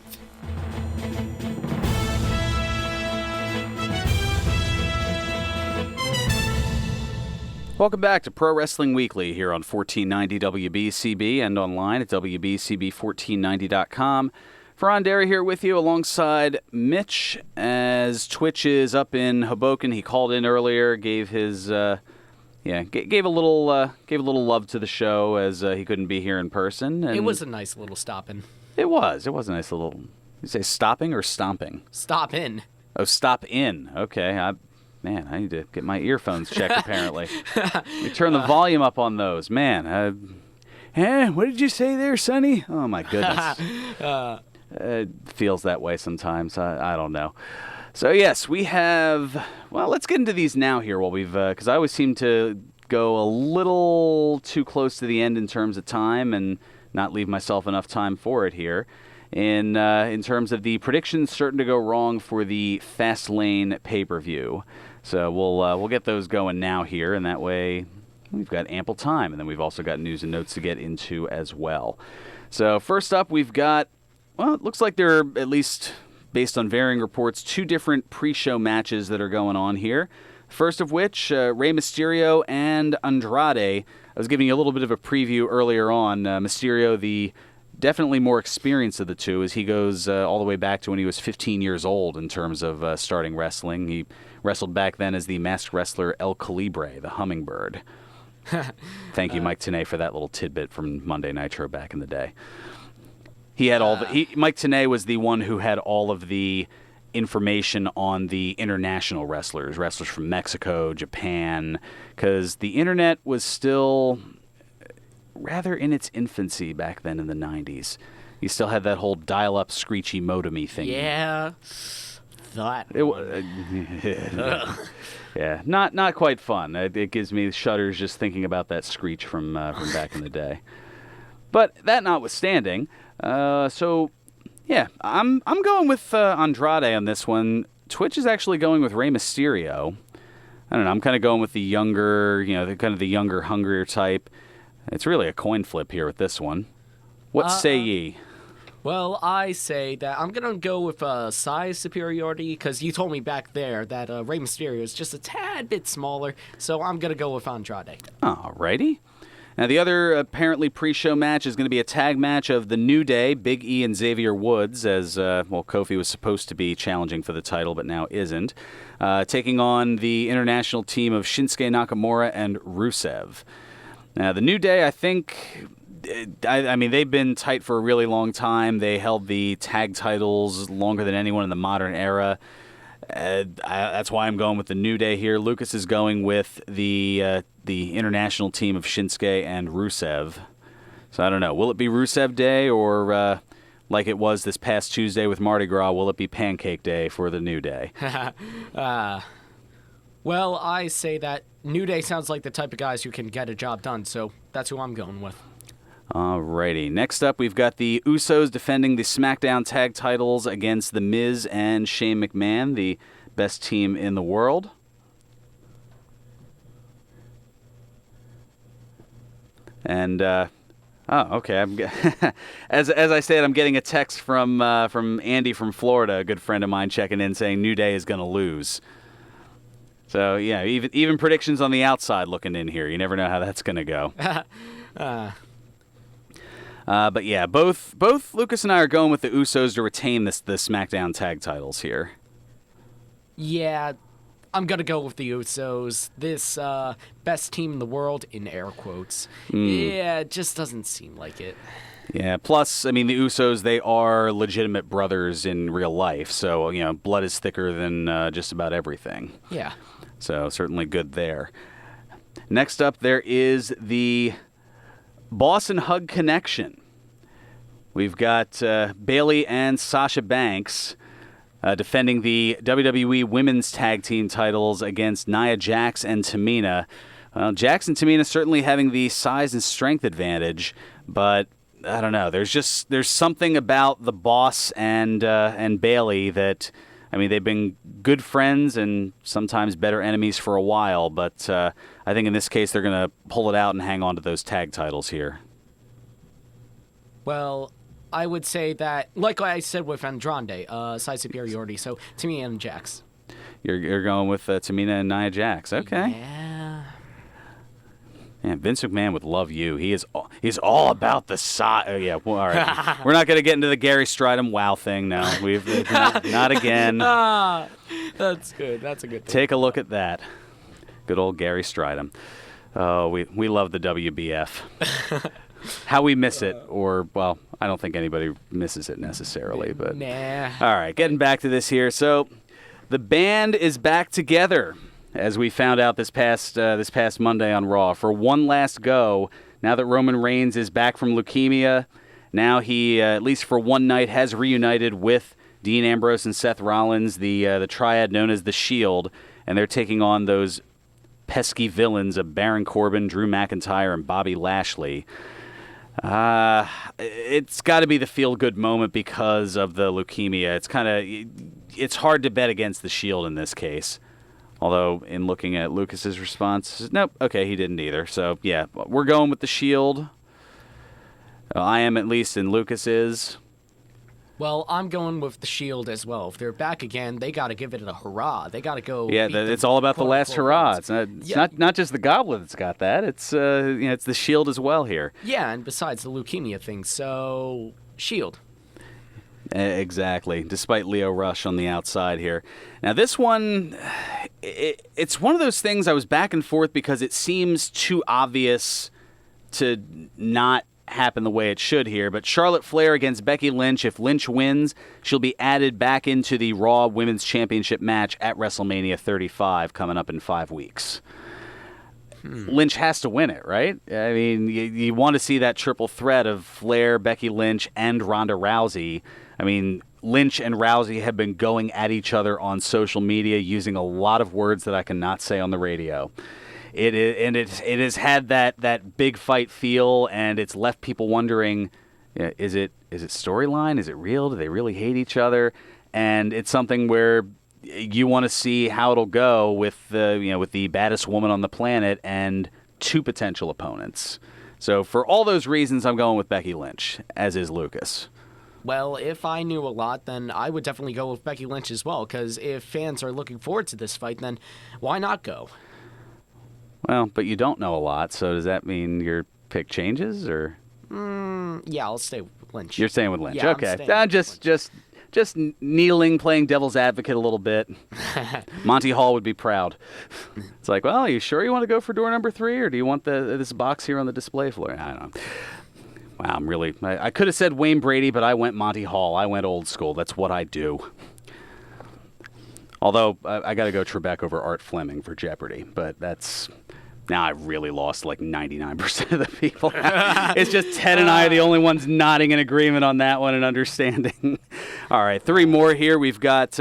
Welcome back to Pro Wrestling Weekly here on 1490 WBCB and online at WBCB1490.com. Fearon Derry here with you alongside Mitch as Twitch is up in Hoboken. He called in earlier, gave his gave a little love to the show as he couldn't be here in person. And it was a nice little stopping. It was. It was a nice little. You say stopping or stomping? Stop in. Oh, stop in. Okay. Man, I need to get my earphones checked, apparently. We turn the volume up on those. Man, what did you say there, Sonny? Oh, my goodness. It feels that way sometimes. I don't know. So, yes, we have... Well, let's get into these now here while we've... Because I always seem to go a little too close to the end in terms of time and not leave myself enough time for it here. In terms of the predictions certain to go wrong for the Fastlane pay-per-view. So we'll get those going now here, and that way we've got ample time. And then we've also got news and notes to get into as well. So first up, we've got, well, it looks like there are, at least based on varying reports, 2 different pre-show matches that are going on here. First of which, Rey Mysterio and Andrade. I was giving you a little bit of a preview earlier on. Mysterio, the definitely more experienced of the two, as he goes all the way back to when he was 15 years old in terms of starting wrestling. He wrestled back then as the masked wrestler El Calibre, the Hummingbird. Thank you, Mike Tenay, for that little tidbit from Monday Nitro back in the day. He had Mike Tenay was the one who had all of the information on the international wrestlers from Mexico, Japan, because the internet was still rather in its infancy back then in the 90s. You still had that whole dial-up screechy modem-y thing. Yeah. Yeah, not quite fun. It gives me shudders just thinking about that screech from back in the day. But that notwithstanding, so yeah, I'm going with Andrade on this one. Twitch is actually going with Rey Mysterio. I don't know. I'm kind of going with the younger, the younger, hungrier type. It's really a coin flip here with this one. What say ye? Well, I say that I'm going to go with size superiority, because you told me back there that Rey Mysterio is just a tad bit smaller, so I'm going to go with Andrade. Alrighty. Now, the other apparently pre-show match is going to be a tag match of The New Day, Big E and Xavier Woods, as, Kofi was supposed to be challenging for the title, but now isn't, taking on the international team of Shinsuke Nakamura and Rusev. Now, The New Day, I think... I mean, they've been tight for a really long time. They held the tag titles longer than anyone in the modern era. That's why I'm going with the New Day here. Lucas is going with the international team of Shinsuke and Rusev. So I don't know. Will it be Rusev Day, or like it was this past Tuesday with Mardi Gras, will it be Pancake Day for the New Day? Well, I say that New Day sounds like the type of guys who can get a job done, so that's who I'm going with. Alrighty. Next up, we've got the Usos defending the SmackDown tag titles against The Miz and Shane McMahon, the best team in the world. And, okay. As I said, I'm getting a text from Andy from Florida, a good friend of mine, checking in saying New Day is going to lose. So, yeah, even predictions on the outside looking in here. You never know how that's going to go. But yeah, both Lucas and I are going with the Usos to retain the SmackDown tag titles here. Yeah, I'm going to go with the Usos. This best team in the world, in air quotes. Yeah, it just doesn't seem like it. Yeah, plus, I mean, the Usos, they are legitimate brothers in real life. So, blood is thicker than just about everything. Yeah. So, certainly good there. Next up, there is the Boss and Hug Connection. We've got Bayley and Sasha Banks defending the WWE Women's Tag Team titles against Nia Jax and Tamina. Well, Jax and Tamina certainly having the size and strength advantage, but I don't know. There's something about the Boss and Bayley that, I mean, they've been good friends and sometimes better enemies for a while, but I think in this case they're going to pull it out and hang on to those tag titles here. Well, I would say that, like I said with Andrade, size superiority, so Tamina and Jax. You're going with Tamina and Nia Jax. Okay. Yeah. Man, Vince McMahon would love you. He's all about the size. Yeah, well, all right. We're not going to get into the Gary Stridham wow thing now. Not again. That's good. That's a good thing. Take a look at that. Good old Gary Stridham. Oh, we love the WBF. how we miss it, or, well, I don't think anybody misses it necessarily, but... Nah. All right, getting back to this here. So, the band is back together, as we found out this past Monday on Raw, for one last go. Now that Roman Reigns is back from leukemia, now he, at least for one night, has reunited with Dean Ambrose and Seth Rollins, the triad known as The Shield, and they're taking on those pesky villains of Baron Corbin, Drew McIntyre, and Bobby Lashley. It's got to be the feel-good moment because of the leukemia. It's hard to bet against The Shield in this case. Although, in looking at Lucas's response, nope, okay, he didn't either. So, yeah, we're going with The Shield. I am, at least, and Lucas is. Well, I'm going with The Shield as well. If they're back again, they got to give it a hurrah. They got to go. Yeah, it's all about the last hurrah. It's not just the Goblet that's got that. It's it's The Shield as well here. Yeah, and besides the leukemia thing, so Shield. Exactly, despite Leo Rush on the outside here. Now, this one, it's one of those things I was back and forth because it seems too obvious to not happen the way it should here. But Charlotte Flair against Becky Lynch. If Lynch wins, she'll be added back into the Raw Women's Championship match at WrestleMania 35 coming up in 5 weeks. Lynch has to win it, right? I mean, you want to see that triple threat of Flair, Becky Lynch, and Ronda Rousey. I mean, Lynch and Rousey have been going at each other on social media using a lot of words that I cannot say on the radio. It has had that big fight feel, and it's left people wondering, is it storyline? Is it real? Do they really hate each other? And it's something where you want to see how it'll go with the baddest woman on the planet and 2 potential opponents. So for all those reasons, I'm going with Becky Lynch, as is Lucas. Well, if I knew a lot, then I would definitely go with Becky Lynch as well, because if fans are looking forward to this fight, then why not go? Well, but you don't know a lot, so does that mean your pick changes, or? Yeah, I'll stay with Lynch. You're staying with Lynch, yeah, okay. I'm Just kneeling, playing devil's advocate a little bit. Monty Hall would be proud. It's like, well, are you sure you want to go for door number 3, or do you want this box here on the display floor? I don't know. Wow, I could have said Wayne Brady, but I went Monty Hall. I went old school. That's what I do. Although, I got to go Trebek over Art Fleming for Jeopardy, but that's... Now I've really lost like 99% of the people. It's just Ted and I are the only ones nodding in agreement on that one and understanding. All right, 3 more here. We've got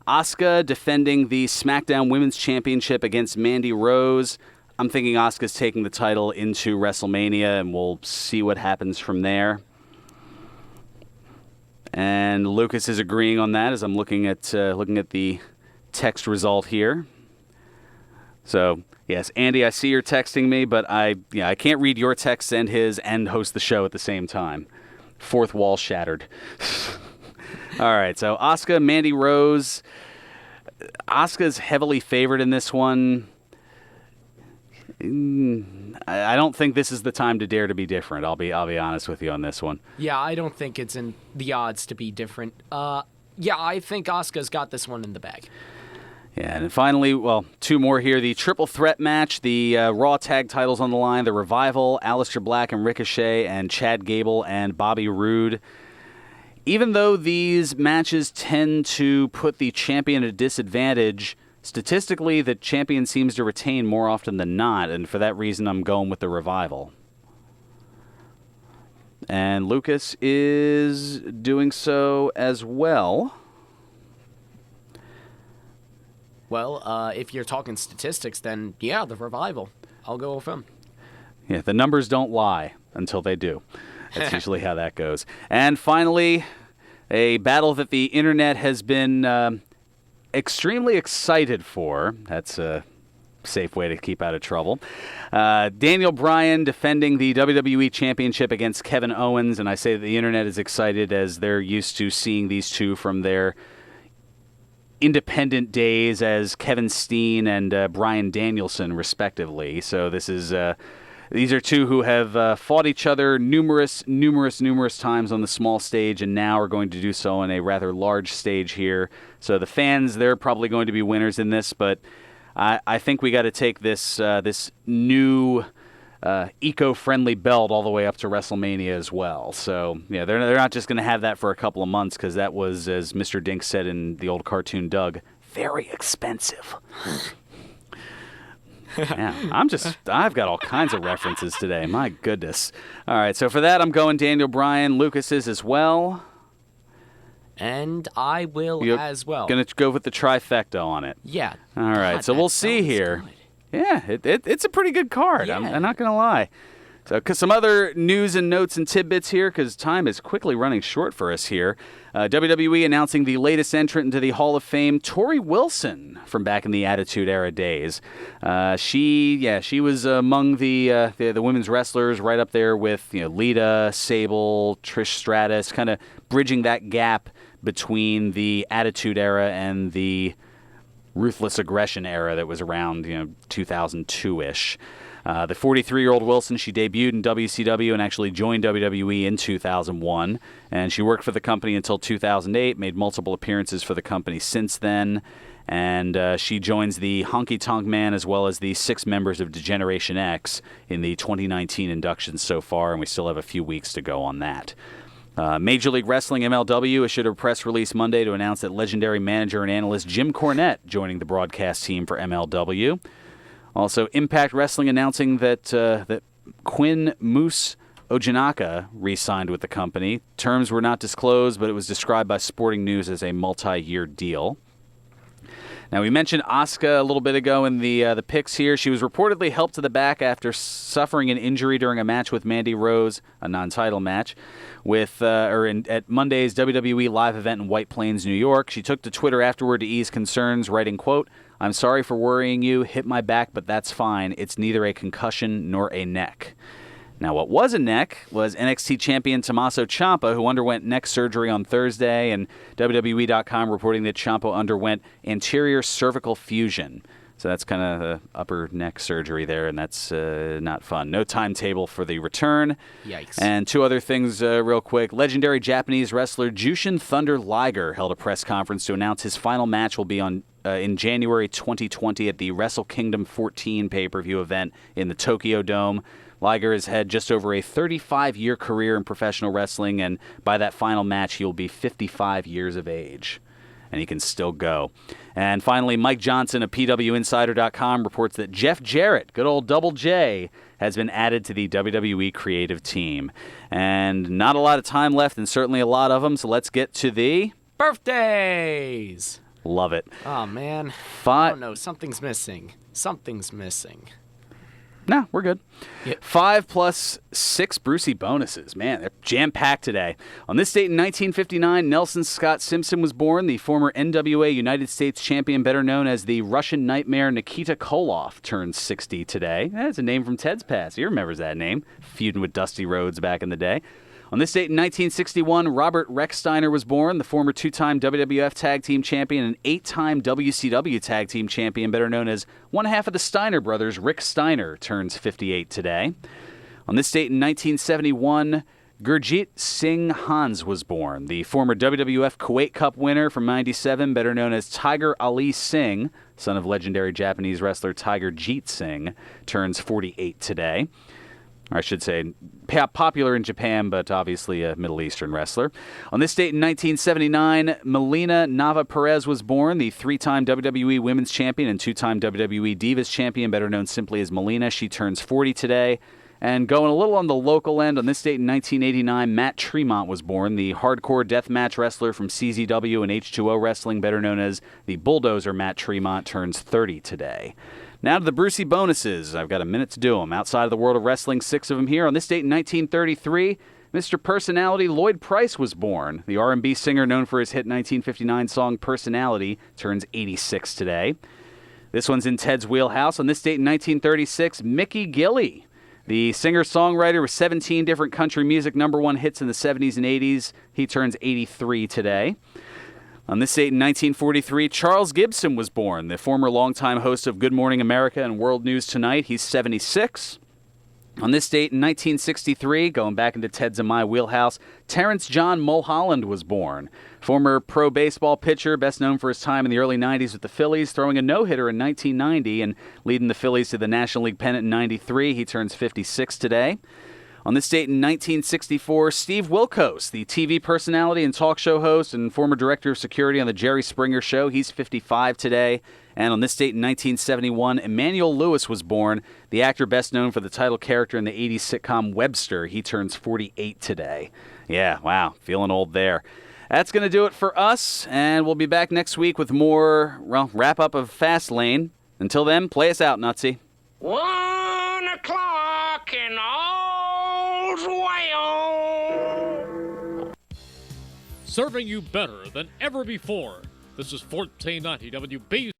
Asuka defending the SmackDown Women's Championship against Mandy Rose. I'm thinking Asuka's taking the title into WrestleMania, and we'll see what happens from there. And Lucas is agreeing on that as I'm looking at the text result here. So, yes, Andy, I see you're texting me, but I can't read your text and his and host the show at the same time. 4th wall shattered. All right, so Asuka, Mandy Rose. Asuka's heavily favored in this one. I don't think this is the time to dare to be different. I'll be honest with you on this one. Yeah, I don't think it's in the odds to be different. Yeah, I think Asuka's got this one in the bag. Yeah, and finally, 2 more here. The triple threat match, the Raw tag titles on the line, the Revival, Aleister Black and Ricochet, and Chad Gable and Bobby Roode. Even though these matches tend to put the champion at a disadvantage, statistically, the champion seems to retain more often than not, and for that reason, I'm going with the Revival. And Lucas is doing so as well. Well, if you're talking statistics, then yeah, the Revival. I'll go with him. Yeah, the numbers don't lie until they do. That's usually how that goes. And finally, a battle that the internet has been extremely excited for. That's a safe way to keep out of trouble. Daniel Bryan defending the WWE Championship against Kevin Owens, and I say that the internet is excited as they're used to seeing these two from their independent days as Kevin Steen and Bryan Danielson, respectively. So these are two who have fought each other numerous times on the small stage, and now are going to do so on a rather large stage here. So the fans, they're probably going to be winners in this, but I think we got to take this new eco-friendly belt all the way up to WrestleMania as well. So, yeah, they're not just going to have that for a couple of months because that was, as Mr. Dink said in the old cartoon Doug, very expensive. Yeah, I've got all kinds of references today. My goodness. All right, so for that, I'm going Daniel Bryan. Lucas is as well. And I will You're as well. Going to go with the trifecta on it. Yeah. All right, God, so we'll see here. Good. Yeah, it's a pretty good card. Yeah. I'm not going to lie. So, some other news and notes and tidbits here, because time is quickly running short for us here. WWE announcing the latest entrant into the Hall of Fame, Tori Wilson, from back in the Attitude Era days. She was among the women's wrestlers, right up there with Lita, Sable, Trish Stratus, kind of bridging that gap between the Attitude Era and the Ruthless Aggression era that was around 2002-ish. The 43-year-old Wilson, she debuted in WCW and actually joined WWE in 2001. And she worked for the company until 2008, made multiple appearances for the company since then. And she joins the Honky Tonk Man as well as the 6 members of Degeneration X in the 2019 inductions so far, and we still have a few weeks to go on that. Major League Wrestling MLW issued a press release Monday to announce that legendary manager and analyst Jim Cornette joining the broadcast team for MLW. Also, Impact Wrestling announcing that Quinn Moose Ojinaka re-signed with the company. Terms were not disclosed, but it was described by Sporting News as a multi-year deal. Now, we mentioned Asuka a little bit ago in the picks here. She was reportedly helped to the back after suffering an injury during a match with Mandy Rose, a non-title match, at Monday's WWE live event in White Plains, New York. She took to Twitter afterward to ease concerns, writing, quote, "I'm sorry for worrying you. Hit my back, but that's fine. It's neither a concussion nor a neck." Now, what was a neck was NXT champion Tommaso Ciampa, who underwent neck surgery on Thursday, and WWE.com reporting that Ciampa underwent anterior cervical fusion. So that's kind of the upper neck surgery there, and that's not fun. No timetable for the return. Yikes. And 2 other things real quick. Legendary Japanese wrestler Jushin Thunder Liger held a press conference to announce his final match will be on in January 2020 at the Wrestle Kingdom 14 pay-per-view event in the Tokyo Dome. Liger has had just over a 35-year career in professional wrestling, and by that final match, he will be 55 years of age. And he can still go. And finally, Mike Johnson of PWInsider.com reports that Jeff Jarrett, good old Double J, has been added to the WWE creative team. And not a lot of time left, and certainly a lot of them, so let's get to the birthdays. Love it. Oh, man. I don't know. Something's missing. No, we're good. Yep. 5 plus 6 Brucey bonuses. Man, they're jam-packed today. On this date in 1959, Nelson Scott Simpson was born, the former NWA United States champion, better known as the Russian Nightmare Nikita Koloff, turned 60 today. That's a name from Ted's past. He remembers that name, feuding with Dusty Rhodes back in the day. On this date in 1961, Robert Rex-Steiner was born, the former 2-time WWF Tag Team Champion and 8-time WCW Tag Team Champion, better known as one half of the Steiner brothers. Rick Steiner turns 58 today. On this date in 1971, Gurjit Singh Hans was born, the former WWF Kuwait Cup winner from 97, better known as Tiger Ali Singh, son of legendary Japanese wrestler Tiger Jeet Singh, turns 48 today. Or I should say, popular in Japan, but obviously a Middle Eastern wrestler. On this date in 1979, Melina Nava Perez was born, the 3-time WWE Women's Champion and 2-time WWE Divas Champion, better known simply as Melina. She turns 40 today. And going a little on the local end, on this date in 1989, Matt Tremont was born, the hardcore deathmatch wrestler from CZW and H2O Wrestling, better known as the Bulldozer. Matt Tremont turns 30 today. Now to the Brucey bonuses. I've got a minute to do them. Outside of the world of wrestling, 6 of them here. On this date in 1933, Mr. Personality Lloyd Price was born. The R&B singer known for his hit 1959 song Personality turns 86 today. This one's in Ted's wheelhouse. On this date in 1936, Mickey Gilley, the singer-songwriter with 17 different country music #1 hits in the 70s and 80s. He turns 83 today. On this date in 1943, Charles Gibson was born, the former longtime host of Good Morning America and World News Tonight. He's 76. On this date in 1963, going back into Ted's and my wheelhouse, Terrence John Mulholland was born. Former pro baseball pitcher, best known for his time in the early 90s with the Phillies, throwing a no-hitter in 1990 and leading the Phillies to the National League pennant in 93. He turns 56 today. On this date in 1964, Steve Wilkos, the TV personality and talk show host and former director of security on The Jerry Springer Show, he's 55 today. And on this date in 1971, Emmanuel Lewis was born, the actor best known for the title character in the 80s sitcom Webster. He turns 48 today. Yeah, wow, feeling old there. That's going to do it for us, and we'll be back next week with more, wrap-up of Fastlane. Until then, play us out, Nutsy. 1 o'clock and all's well. Serving you better than ever before. This is 1490 WB.